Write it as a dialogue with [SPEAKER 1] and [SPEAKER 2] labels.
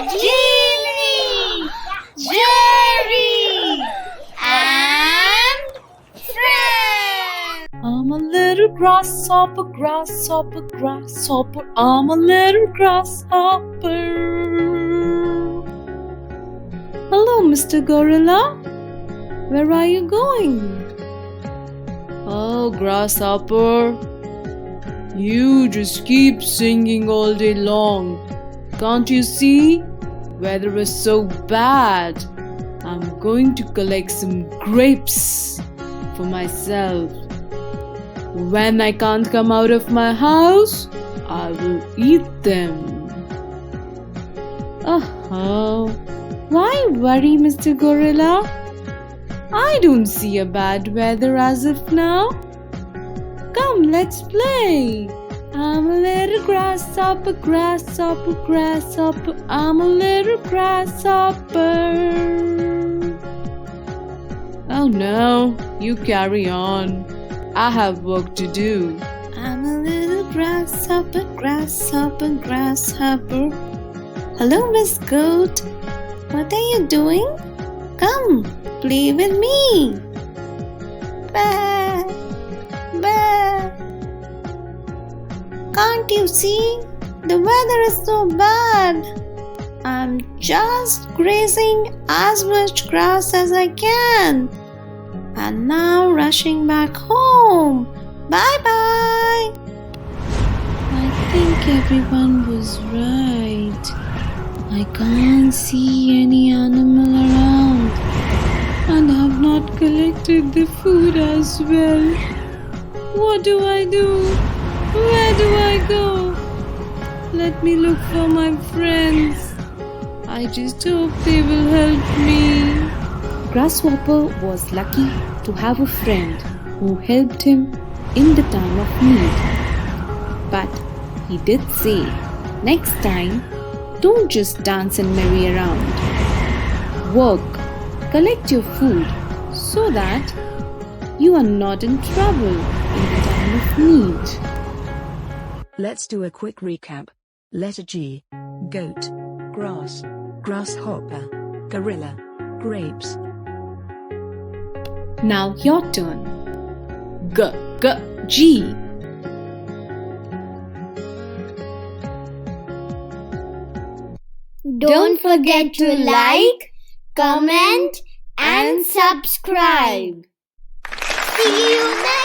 [SPEAKER 1] Jinny, Jerry, and friends.
[SPEAKER 2] I'm a little grasshopper, grasshopper, grasshopper. I'm a little grasshopper. Hello, Mr. Gorilla. Where are you going? Oh, grasshopper. You just keep singing all day long. Can't you see? Weather is so bad. I'm going to collect some grapes for myself. When I can't come out of my house, I will eat them. Oh, why worry, Mr. Gorilla? I don't see a bad weather as of now. Come, let's play. I'm a little grasshopper, grasshopper, grasshopper. I'm a little grasshopper. Oh no, you carry on. I have work to do. I'm a little grasshopper, grasshopper, grasshopper. Hello, Miss Goat. What are you doing? Come, play with me. Bah, bah. Can't you see? The weather is so bad. I'm just grazing as much grass as I can. And now rushing back home. Bye-bye. I think everyone was right. I can't see any animal around. And I've not collected the food as well. What do I do? Where do I go? Let me look for my friends. I just hope they will help me. Grasshopper was lucky to have a friend who helped him in the time of need. But he did say, next time, don't just dance and merry around. Work, collect your food so that you are not in trouble in the time of need.
[SPEAKER 3] Let's do a quick recap. Letter G. Goat. Grass. Grasshopper. Gorilla. Grapes.
[SPEAKER 2] Now your turn. G.
[SPEAKER 1] Don't forget to like, comment, and subscribe. See you next